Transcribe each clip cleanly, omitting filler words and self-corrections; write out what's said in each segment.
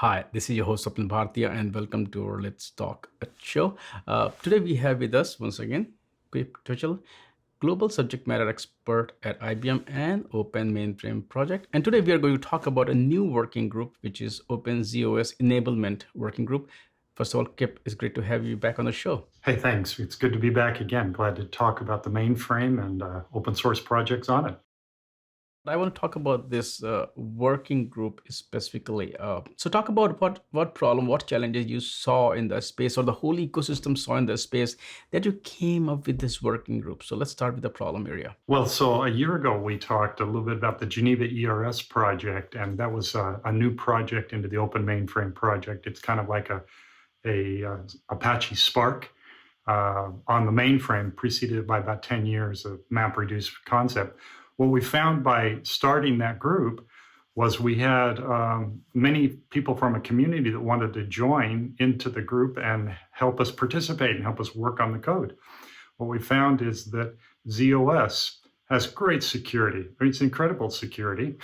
Hi, this is your host Swapnil Bhartiya, and welcome to our Let's Talk show. Today we have with us once again Quip Twitchell, global subject matter expert at IBM and Open Mainframe Project. And today we are going to talk about a new working group, which is OpenZOS Enablement Working Group. First of all, Kip, it's great to have you back on the show. Hey, thanks. It's good to be back again. Glad to talk about the mainframe and open source projects on it. I want to talk about this working group specifically. So, talk about what problem, what challenges you saw in the space, or the whole ecosystem saw in the space that you came up with this working group. So, let's start with the problem area. Well, so a year ago we talked a little bit about the Geneva ERS project, and that was a new project into the Open Mainframe project. It's kind of like a Apache Spark on the mainframe, preceded by about 10 years of MapReduce concept. What we found by starting that group was we had many people from a community that wanted to join into the group and help us participate and help us work on the code. What we found is that ZOS has great security. I mean, it's incredible security,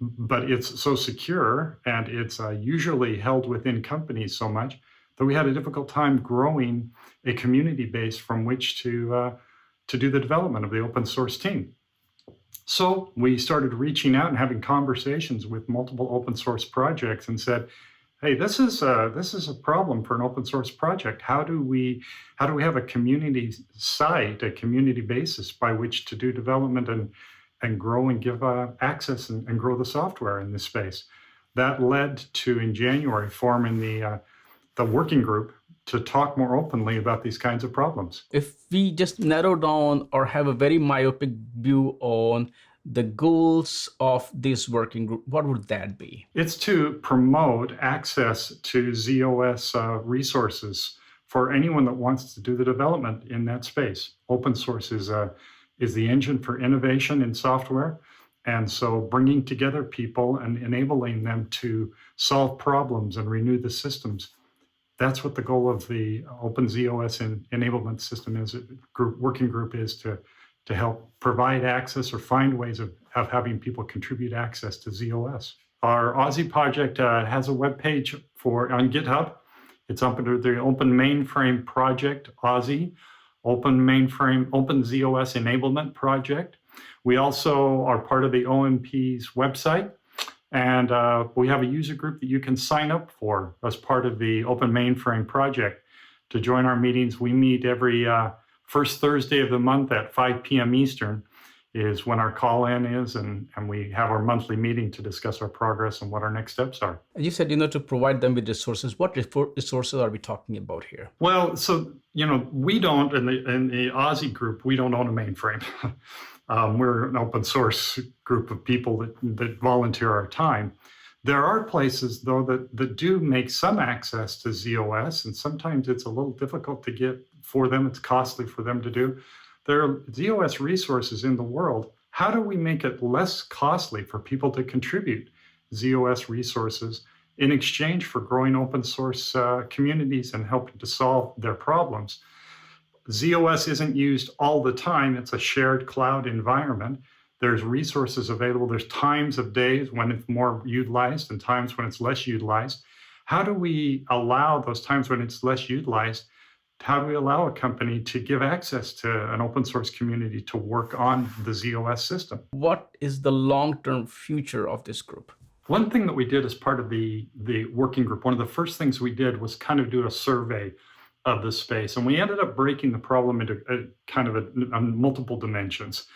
but it's so secure and it's usually held within companies so much that we had a difficult time growing a community base from which to do the development of the open source team. So we started reaching out and having conversations with multiple open source projects and said, "Hey, this is a problem for an open source project. How do we have a community site, a community basis by which to do development and grow and give access and grow the software in this space?" That led to, in January, forming the working group to talk more openly about these kinds of problems. If we just narrow down or have a very myopic view on the goals of this working group, what would that be? It's to promote access to ZOS resources for anyone that wants to do the development in that space. Open source is the engine for innovation in software. And so bringing together people and enabling them to solve problems and renew the systems, that's what the goal of the OpenZOS enablement system is. Working group is to help provide access or find ways of having people contribute access to ZOS. Our Aussie project has a webpage on GitHub. It's up under the Open Mainframe Project Aussie, Open Mainframe, OpenZOS Enablement Project. We also are part of the OMP's website. And we have a user group that you can sign up for as part of the Open Mainframe project to join our meetings. We meet every first Thursday of the month at 5 p.m. Eastern is when our call-in is, and we have our monthly meeting to discuss our progress and what our next steps are. You said, to provide them with resources. What resources are we talking about here? Well, so, we don't, in the Aussie group, we don't own a mainframe. We're an open source group of people that volunteer our time. There are places, though, that do make some access to ZOS, and sometimes it's a little difficult to get for them. It's costly for them to do. There are ZOS resources in the world. How do we make it less costly for people to contribute ZOS resources in exchange for growing open source communities and helping to solve their problems? ZOS isn't used all the time. It's a shared cloud environment. There's resources available. There's times of days when it's more utilized and times when it's less utilized. How do we allow those times when it's less utilized? How do we allow a company to give access to an open source community to work on the ZOS system? What is the long-term future of this group? One thing that we did as part of the working group, one of the first things we did was kind of do a survey of the space. And we ended up breaking the problem into multiple dimensions.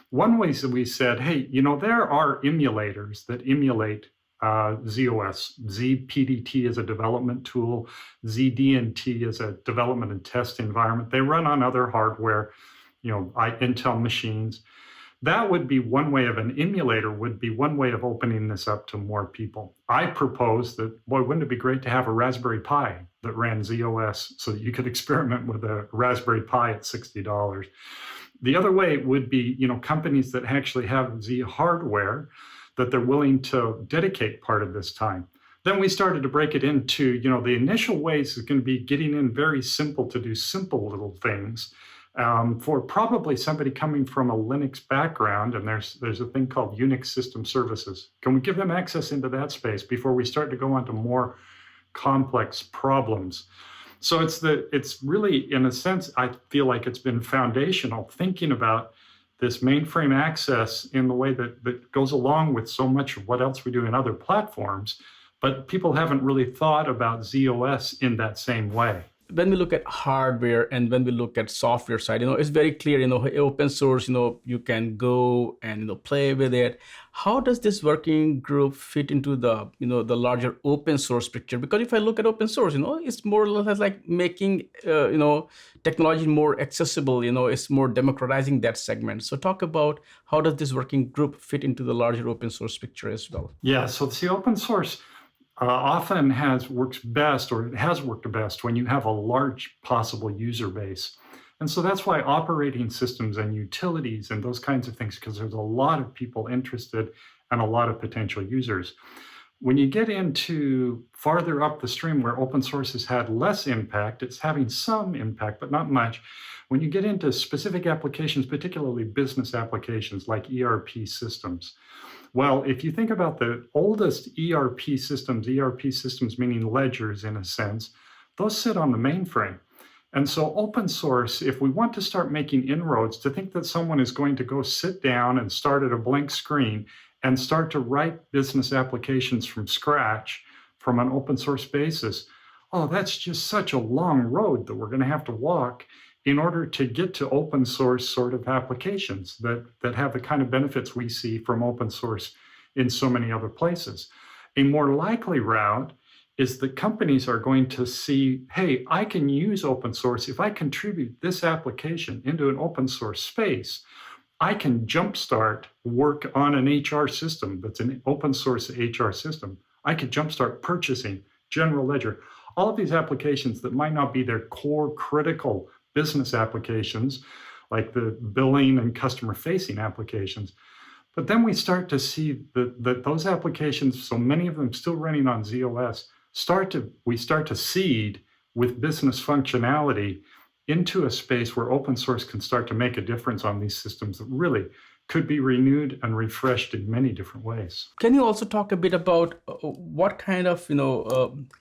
One way is that we said, hey, there are emulators that emulate ZOS. ZPDT is a development tool. ZDNT is a development and test environment. They run on other hardware, Intel machines. That would be one way of an emulator, would be one way of opening this up to more people. I proposed that, wouldn't it be great to have a Raspberry Pi that ran ZOS so that you could experiment with a Raspberry Pi at $60. The other way would be, companies that actually have Z hardware that they're willing to dedicate part of this time. Then we started to break it into, the initial ways is going to be getting in very simple to do simple little things For probably somebody coming from a Linux background, and there's a thing called Unix System Services. Can we give them access into that space before we start to go on to more complex problems? So it's really, in a sense, I feel like it's been foundational thinking about this mainframe access in the way that goes along with so much of what else we do in other platforms, but people haven't really thought about ZOS in that same way. When we look at hardware and when we look at software side, it's very clear, open source, you can go and, play with it. How does this working group fit into the, the larger open source picture? Because if I look at open source, it's more or less like making, technology more accessible, it's more democratizing that segment. So talk about how does this working group fit into the larger open source picture as well? Yeah, so the open source often works best, or it has worked best, when you have a large possible user base. And so that's why operating systems and utilities and those kinds of things, because there's a lot of people interested and a lot of potential users. When you get into farther up the stream where open source has had less impact, it's having some impact, but not much. When you get into specific applications, particularly business applications like ERP systems, well, if you think about the oldest ERP systems meaning ledgers in a sense, those sit on the mainframe. And so open source, if we want to start making inroads, to think that someone is going to go sit down and start at a blank screen and start to write business applications from scratch from an open source basis, oh, that's just such a long road that we're going to have to walk in order to get to open source sort of applications that have the kind of benefits we see from open source in so many other places. A more likely route is that companies are going to see, hey, I can use open source. If I contribute this application into an open source space, I can jumpstart work on an HR system that's an open source HR system. I could jumpstart purchasing, general ledger, all of these applications that might not be their core critical business applications, like the billing and customer-facing applications. But then we start to see that those applications, so many of them still running on ZOS, we start to seed with business functionality into a space where open source can start to make a difference on these systems that really could be renewed and refreshed in many different ways. Can you also talk a bit about what kind of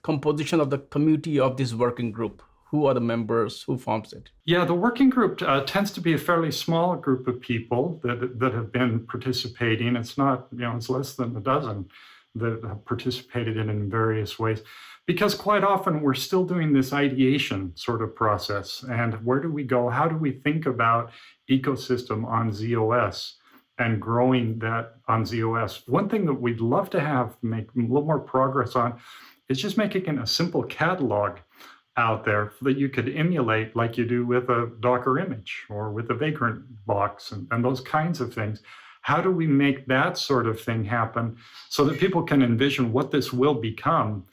composition of the community of this working group? Who are the members? Who forms it? Yeah, the working group tends to be a fairly small group of people that have been participating. It's not, it's less than a dozen that have participated in various ways. Because quite often we're still doing this ideation sort of process. And where do we go? How do we think about ecosystem on ZOS and growing that on ZOS? One thing that we'd love to make a little more progress on is just making a simple catalog out there that you could emulate like you do with a Docker image or with a Vagrant box and those kinds of things. How do we make that sort of thing happen so that people can envision what this will become,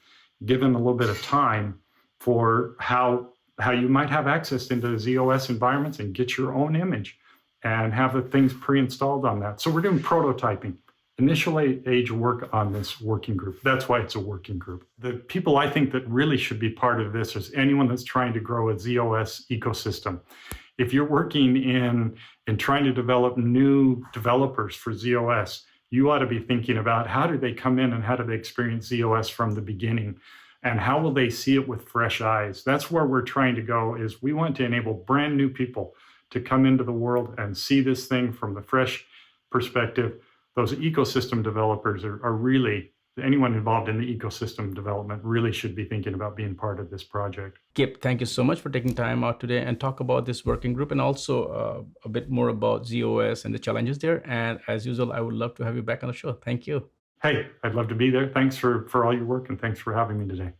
given a little bit of time, for how you might have access into ZOS environments and get your own image and have the things pre-installed on that. So we're doing prototyping, initial age work on this working group. That's why it's a working group. The people I think that really should be part of this is anyone that's trying to grow a ZOS ecosystem. If you're working in trying to develop new developers for ZOS, you ought to be thinking about how do they come in and how do they experience ZOS from the beginning, and how will they see it with fresh eyes. That's where we're trying to go, is we want to enable brand new people to come into the world and see this thing from the fresh perspective. Those ecosystem developers are really, anyone involved in the ecosystem development really should be thinking about being part of this project. Kip, thank you so much for taking time out today and talk about this working group and also a bit more about ZOS and the challenges there. And as usual, I would love to have you back on the show. Thank you. Hey, I'd love to be there. Thanks for all your work, and thanks for having me today.